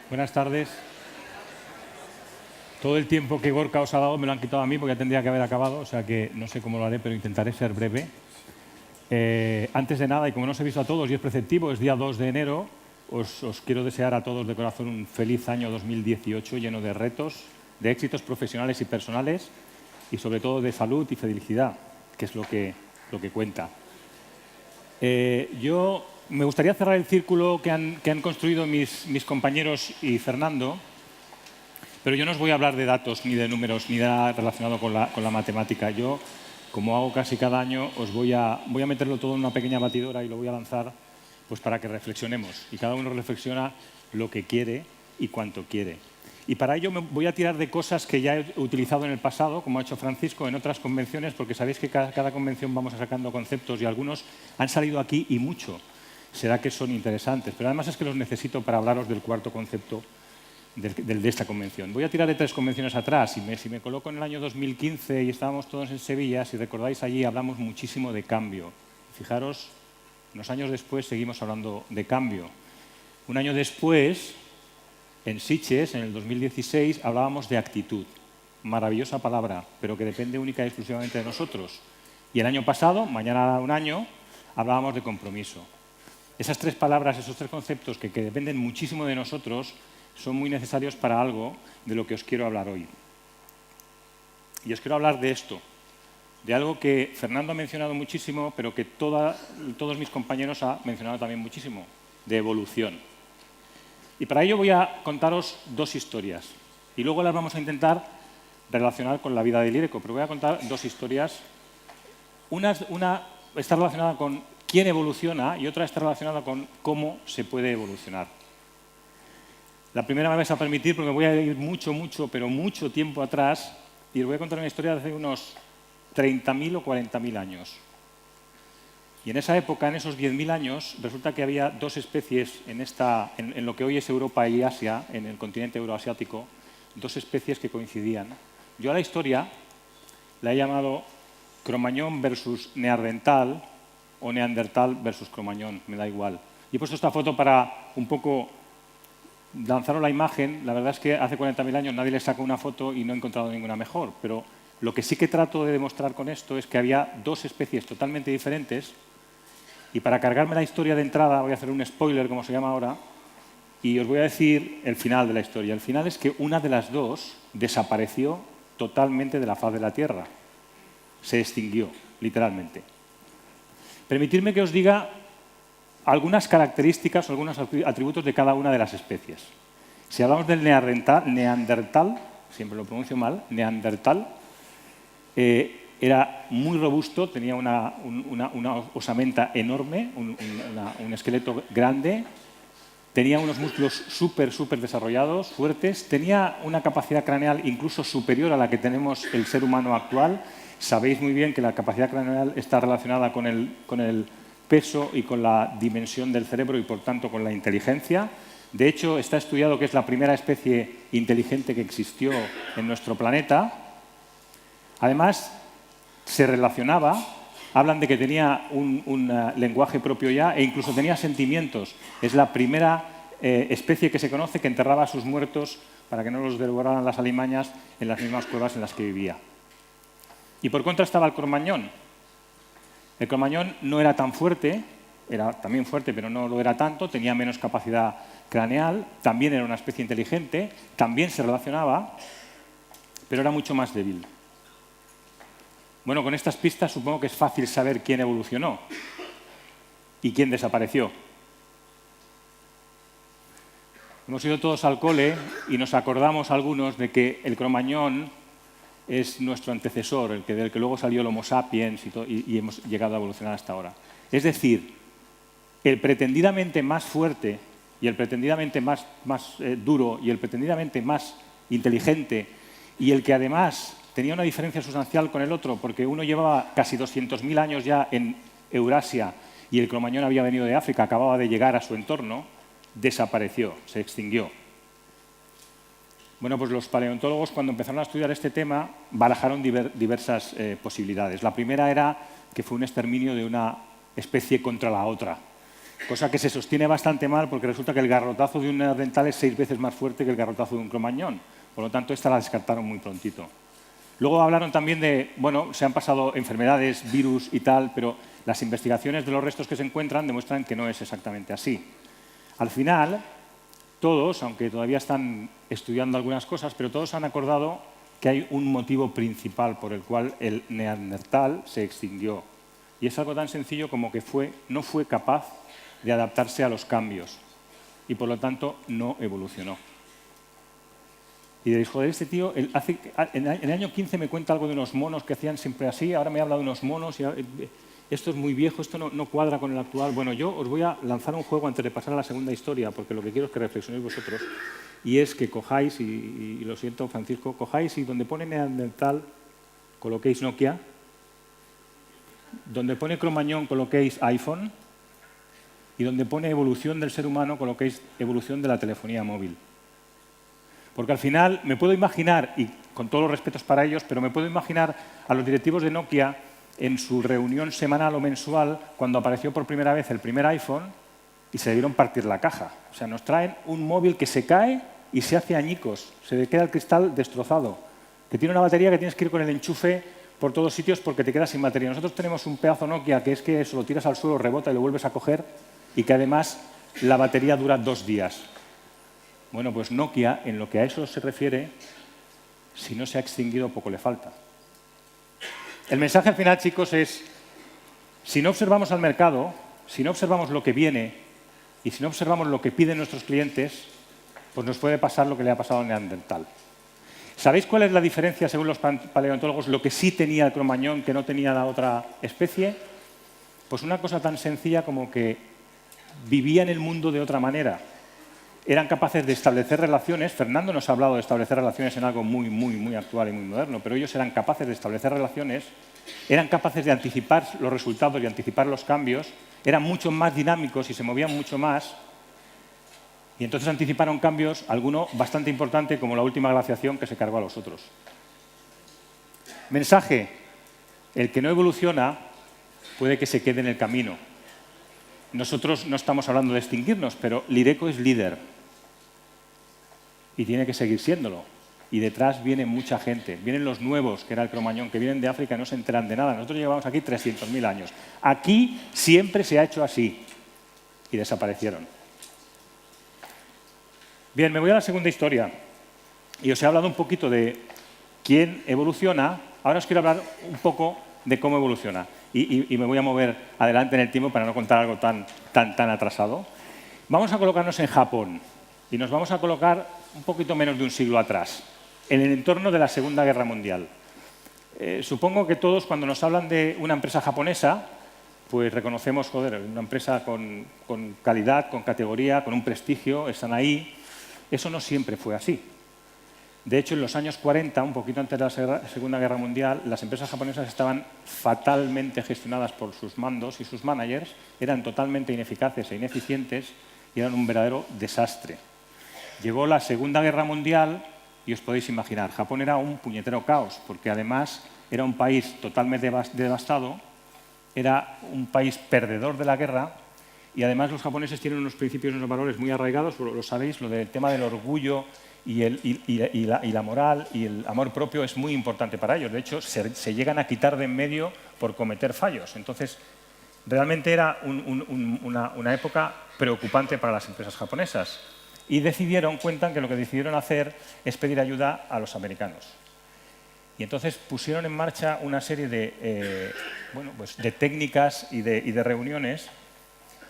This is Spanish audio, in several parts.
Buenas tardes. Todo el tiempo que Gorka os ha dado me lo han quitado a mí porque ya tendría que haber acabado, o sea que no sé cómo lo haré, pero intentaré ser breve. Antes de nada, y como no os he visto a todos y es preceptivo, es día 2 de enero, os quiero desear a todos de corazón un feliz año 2018 lleno de retos, de éxitos profesionales y personales y sobre todo de salud y felicidad, que es lo que cuenta. Yo me gustaría cerrar el círculo que han construido mis compañeros y Fernando, pero yo no os voy a hablar de datos, ni de números, ni nada relacionado con la matemática. Yo, como hago casi cada año, voy a meterlo todo en una pequeña batidora y lo voy a lanzar pues, para que reflexionemos. Y cada uno reflexiona lo que quiere y cuánto quiere. Y para ello me voy a tirar de cosas que ya he utilizado en el pasado, como ha hecho Francisco en otras convenciones, porque sabéis que cada convención vamos sacando conceptos y algunos han salido aquí y mucho. Será que son interesantes, pero además es que los necesito para hablaros del cuarto concepto de esta convención. Voy a tirar de 3 convenciones atrás. Si me coloco en el año 2015 y estábamos todos en Sevilla, si recordáis allí hablamos muchísimo de cambio. Fijaros, unos años después seguimos hablando de cambio. Un año después, en Sitges, en el 2016, hablábamos de actitud. Maravillosa palabra, pero que depende única y exclusivamente de nosotros. Y el año pasado, mañana un año, hablábamos de compromiso. Esas 3 palabras, esos 3 conceptos que dependen muchísimo de nosotros, son muy necesarios para algo de lo que os quiero hablar hoy. Y os quiero hablar de esto, de algo que Fernando ha mencionado muchísimo, pero que todos mis compañeros han mencionado también muchísimo, de evolución. Y para ello voy a contaros 2 historias. Y luego las vamos a intentar relacionar con la vida de Lírico, pero voy a contar 2 historias. Una está relacionada con quién evoluciona y otra está relacionada con cómo se puede evolucionar. La primera me vais a permitir porque me voy a ir pero mucho tiempo atrás y os voy a contar una historia de hace unos 30.000 o 40.000 años. Y en esa época, en esos 10.000 años, resulta que había 2 especies en lo que hoy es Europa y Asia, en el continente euroasiático, 2 especies que coincidían. Yo a la historia la he llamado Cromañón versus Neandertal o Neandertal versus Cromañón, me da igual. Y he puesto esta foto para un poco lanzaron la imagen. La verdad es que hace 40.000 años nadie le sacó una foto y no he encontrado ninguna mejor. Pero lo que sí que trato de demostrar con esto es que había 2 especies totalmente diferentes. Y para cargarme la historia de entrada voy a hacer un spoiler, como se llama ahora, y os voy a decir el final de la historia. El final es que una de las 2 desapareció totalmente de la faz de la Tierra. Se extinguió, literalmente. Permitidme que os diga algunas características o algunos atributos de cada una de las especies. Si hablamos del Neandertal, siempre lo pronuncio mal, Neandertal, era muy robusto, tenía una osamenta enorme, un esqueleto grande, tenía unos músculos súper desarrollados, fuertes, tenía una capacidad craneal incluso superior a la que tenemos el ser humano actual. Sabéis muy bien que la capacidad craneal está relacionada con el peso y con la dimensión del cerebro y, por tanto, con la inteligencia. De hecho, está estudiado que es la primera especie inteligente que existió en nuestro planeta. Además, se relacionaba, hablan de que tenía un lenguaje propio ya e incluso tenía sentimientos. Es la primera especie que se conoce que enterraba a sus muertos para que no los devoraran las alimañas en las mismas cuevas en las que vivía. Y por contra estaba el cromañón. El cromañón no era tan fuerte, era también fuerte, pero no lo era tanto, tenía menos capacidad craneal, también era una especie inteligente, también se relacionaba, pero era mucho más débil. Bueno, con estas pistas supongo que es fácil saber quién evolucionó y quién desapareció. Hemos ido todos al cole y nos acordamos algunos de que el cromañón es nuestro antecesor, del que luego salió el Homo sapiens y hemos llegado a evolucionar hasta ahora. Es decir, el pretendidamente más fuerte y el pretendidamente más duro y el pretendidamente más inteligente y el que además tenía una diferencia sustancial con el otro porque uno llevaba casi 200.000 años ya en Eurasia y el cromañón había venido de África, acababa de llegar a su entorno, desapareció, se extinguió. Bueno, pues los paleontólogos, cuando empezaron a estudiar este tema, barajaron diversas posibilidades. La primera era que fue un exterminio de una especie contra la otra. cosa que se sostiene bastante mal porque resulta que el garrotazo de un Neandertal es 6 veces más fuerte que el garrotazo de un Cromañón. Por lo tanto, esta la descartaron muy prontito. Luego hablaron también de, bueno, se han pasado enfermedades, virus y tal, pero las investigaciones de los restos que se encuentran demuestran que no es exactamente así. Al final, todos, aunque todavía están estudiando algunas cosas, pero todos han acordado que hay un motivo principal por el cual el Neandertal se extinguió. Y es algo tan sencillo como que no fue capaz de adaptarse a los cambios y, por lo tanto, no evolucionó. Y diréis, joder, este tío, en el año 15 me cuenta algo de unos monos que hacían siempre así, ahora me habla de unos monos, esto es muy viejo, esto no cuadra con el actual. Bueno, yo os voy a lanzar un juego antes de pasar a la segunda historia, porque lo que quiero es que reflexionéis vosotros, y es que cojáis, y lo siento, Francisco, cojáis y donde pone Neandertal coloquéis Nokia, donde pone Cromañón coloquéis iPhone, y donde pone evolución del ser humano coloquéis evolución de la telefonía móvil. Porque al final me puedo imaginar, y con todos los respetos para ellos, pero me puedo imaginar a los directivos de Nokia en su reunión semanal o mensual cuando apareció por primera vez el primer iPhone y se debieron partir la caja. O sea, nos traen un móvil que se cae y se hace añicos, se le queda el cristal destrozado, que tiene una batería que tienes que ir con el enchufe por todos sitios porque te quedas sin batería. Nosotros tenemos un pedazo Nokia que es que eso lo tiras al suelo, rebota y lo vuelves a coger y que además la batería dura 2 días. Bueno, pues Nokia, en lo que a eso se refiere, si no se ha extinguido, poco le falta. El mensaje al final, chicos, es, si no observamos al mercado, si no observamos lo que viene y si no observamos lo que piden nuestros clientes, pues nos puede pasar lo que le ha pasado al Neandertal. ¿Sabéis cuál es la diferencia, según los paleontólogos, lo que sí tenía el Cromañón que no tenía la otra especie? Pues una cosa tan sencilla como que vivía en el mundo de otra manera. Eran capaces de establecer relaciones. Fernando nos ha hablado de establecer relaciones en algo muy actual y muy moderno, pero ellos eran capaces de establecer relaciones, eran capaces de anticipar los resultados y anticipar los cambios, eran mucho más dinámicos y se movían mucho más, y entonces anticiparon cambios, alguno bastante importante, como la última glaciación que se cargó a los otros. Mensaje: el que no evoluciona puede que se quede en el camino. Nosotros no estamos hablando de extinguirnos, pero Lireco es líder. Y tiene que seguir siéndolo. Y detrás viene mucha gente. Vienen los nuevos, que era el Cromañón, que vienen de África y no se enteran de nada. Nosotros llevamos aquí 300.000 años. Aquí siempre se ha hecho así. Y desaparecieron. Bien, me voy a la segunda historia. Y os he hablado un poquito de quién evoluciona. Ahora os quiero hablar un poco de cómo evoluciona. Y me voy a mover adelante en el tiempo para no contar algo tan atrasado. Vamos a colocarnos en Japón. Y nos vamos a colocar un poquito menos de un siglo atrás, en el entorno de la Segunda Guerra Mundial. Supongo que todos, cuando nos hablan de una empresa japonesa, pues reconocemos, joder, una empresa con calidad, con categoría, con un prestigio, están ahí. Eso no siempre fue así. De hecho, en los años 40, un poquito antes de la Segunda Guerra Mundial, las empresas japonesas estaban fatalmente gestionadas por sus mandos y sus managers, eran totalmente ineficaces e ineficientes y eran un verdadero desastre. Llegó la Segunda Guerra Mundial y os podéis imaginar, Japón era un puñetero caos, porque además era un país totalmente devastado, era un país perdedor de la guerra y además los japoneses tienen unos principios y unos valores muy arraigados, lo sabéis, lo del tema del orgullo y la moral y el amor propio es muy importante para ellos. De hecho, se llegan a quitar de en medio por cometer fallos. Entonces, realmente era una época preocupante para las empresas japonesas. Y cuentan que lo que decidieron hacer es pedir ayuda a los americanos. Y entonces pusieron en marcha una serie de técnicas y de reuniones.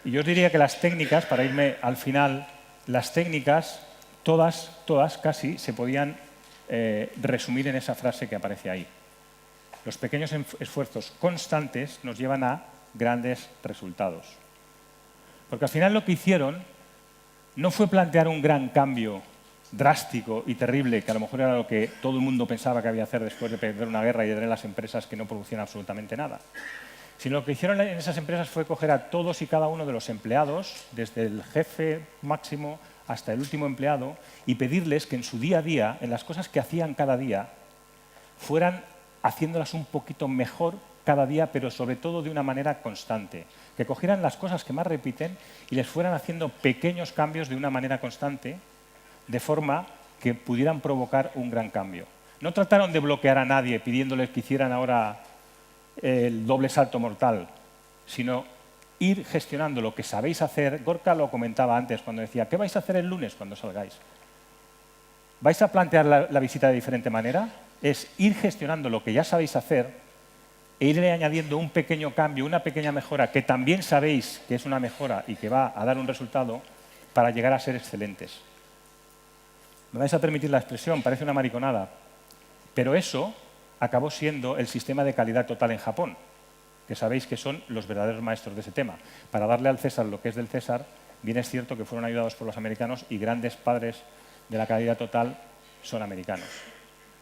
Y yo os diría que las técnicas, para irme al final, las técnicas, todas casi, se podían resumir en esa frase que aparece ahí. Los pequeños esfuerzos constantes nos llevan a grandes resultados. Porque al final lo que hicieron no fue plantear un gran cambio drástico y terrible, que a lo mejor era lo que todo el mundo pensaba que había que hacer después de perder una guerra y de tener las empresas que no producían absolutamente nada. Sino lo que hicieron en esas empresas fue coger a todos y cada uno de los empleados, desde el jefe máximo hasta el último empleado, y pedirles que en su día a día, en las cosas que hacían cada día, fueran haciéndolas un poquito mejor cada día, pero sobre todo de una manera constante. Que cogieran las cosas que más repiten y les fueran haciendo pequeños cambios de una manera constante, de forma que pudieran provocar un gran cambio. No trataron de bloquear a nadie pidiéndoles que hicieran ahora el doble salto mortal, sino ir gestionando lo que sabéis hacer. Gorka lo comentaba antes cuando decía, ¿qué vais a hacer el lunes cuando salgáis? ¿Vais a plantear la visita de diferente manera? Es ir gestionando lo que ya sabéis hacer e irle añadiendo un pequeño cambio, una pequeña mejora, que también sabéis que es una mejora y que va a dar un resultado para llegar a ser excelentes. Me vais a permitir la expresión, parece una mariconada, pero eso acabó siendo el sistema de calidad total en Japón, que sabéis que son los verdaderos maestros de ese tema. Para darle al César lo que es del César, bien es cierto que fueron ayudados por los americanos y grandes padres de la calidad total son americanos.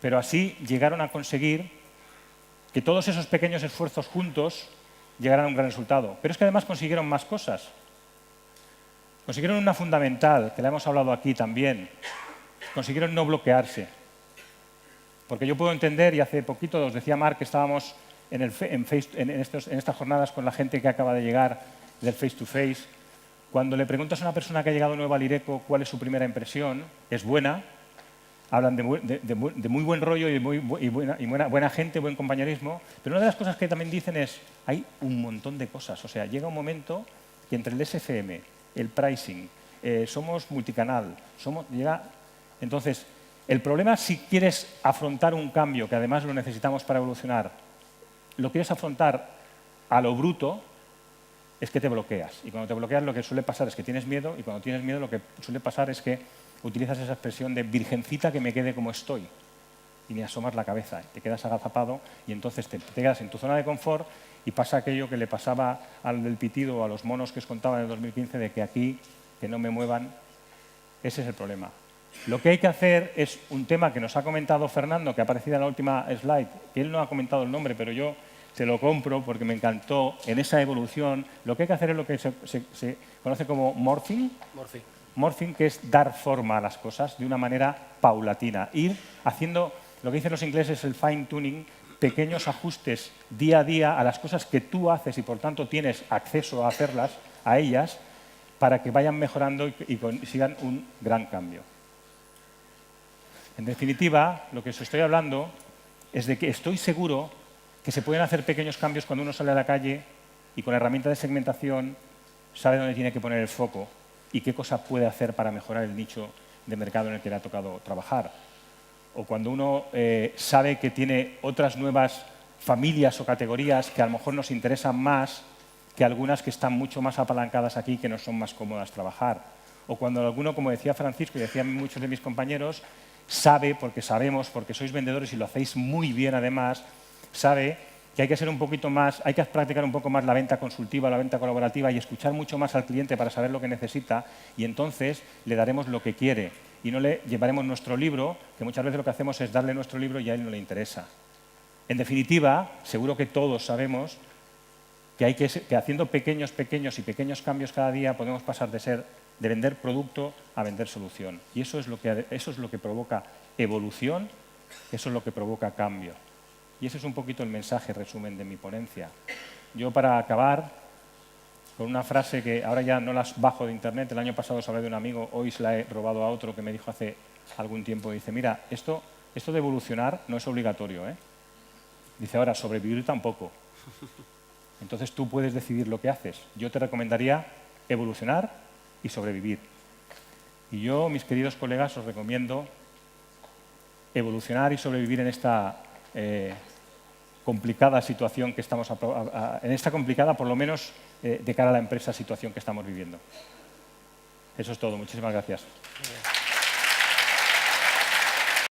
Pero así llegaron a conseguir que todos esos pequeños esfuerzos juntos llegaran a un gran resultado. Pero es que además consiguieron más cosas. Consiguieron una fundamental, que la hemos hablado aquí también. Consiguieron no bloquearse. Porque yo puedo entender, y hace poquito os decía Marc que estábamos en estas jornadas con la gente que acaba de llegar del face to face. Cuando le preguntas a una persona que ha llegado nueva al IRECO cuál es su primera impresión, es buena. Hablan de muy buen rollo y buena gente, buen compañerismo. Pero una de las cosas que también dicen es, hay un montón de cosas. O sea, llega un momento que entre el SFM, el pricing, somos multicanal, entonces, el problema si quieres afrontar un cambio, que además lo necesitamos para evolucionar, lo quieres afrontar a lo bruto, es que te bloqueas. Y cuando te bloqueas lo que suele pasar es que tienes miedo, y cuando tienes miedo lo que suele pasar es que utilizas esa expresión de virgencita que me quede como estoy. Y ni asomas la cabeza, te quedas agazapado y entonces te quedas en tu zona de confort y pasa aquello que le pasaba al del pitido o a los monos que os contaba en el 2015 de que aquí, que no me muevan. Ese es el problema. Lo que hay que hacer es un tema que nos ha comentado Fernando, que ha aparecido en la última slide, que él no ha comentado el nombre, pero yo se lo compro porque me encantó en esa evolución. Lo que hay que hacer es lo que se conoce como morphing. Morphing, que es dar forma a las cosas de una manera paulatina. Ir haciendo, lo que dicen los ingleses, el fine tuning, pequeños ajustes día a día a las cosas que tú haces y por tanto tienes acceso a hacerlas, a ellas, para que vayan mejorando y consigan un gran cambio. En definitiva, lo que os estoy hablando es de que estoy seguro que se pueden hacer pequeños cambios cuando uno sale a la calle y con la herramienta de segmentación sabe dónde tiene que poner el foco y qué cosa puede hacer para mejorar el nicho de mercado en el que le ha tocado trabajar. O cuando uno sabe que tiene otras nuevas familias o categorías que a lo mejor nos interesan más que algunas que están mucho más apalancadas aquí, que no son más cómodas trabajar. O cuando alguno, como decía Francisco y decían muchos de mis compañeros, sabe, porque sabemos, porque sois vendedores y lo hacéis muy bien además, sabe que hay que ser un poquito más, hay que practicar un poco más la venta consultiva, la venta colaborativa y escuchar mucho más al cliente para saber lo que necesita y entonces le daremos lo que quiere y no le llevaremos nuestro libro, que muchas veces lo que hacemos es darle nuestro libro y a él no le interesa. En definitiva, seguro que todos sabemos que haciendo pequeños cambios cada día podemos pasar de vender producto a vender solución. Y eso es lo que provoca evolución, eso es lo que provoca cambio. Y ese es un poquito el mensaje, resumen de mi ponencia. Yo, para acabar, con una frase que ahora ya no las bajo de internet, el año pasado os hablé de un amigo, hoy se la he robado a otro que me dijo hace algún tiempo, dice, mira, esto de evolucionar no es obligatorio, ¿eh? Dice, ahora, sobrevivir tampoco. Entonces tú puedes decidir lo que haces. Yo te recomendaría evolucionar y sobrevivir. Y yo, mis queridos colegas, os recomiendo evolucionar y sobrevivir en esta complicada situación que estamos, en esta complicada, por lo menos, de cara a la empresa, situación que estamos viviendo. Eso es todo. Muchísimas gracias.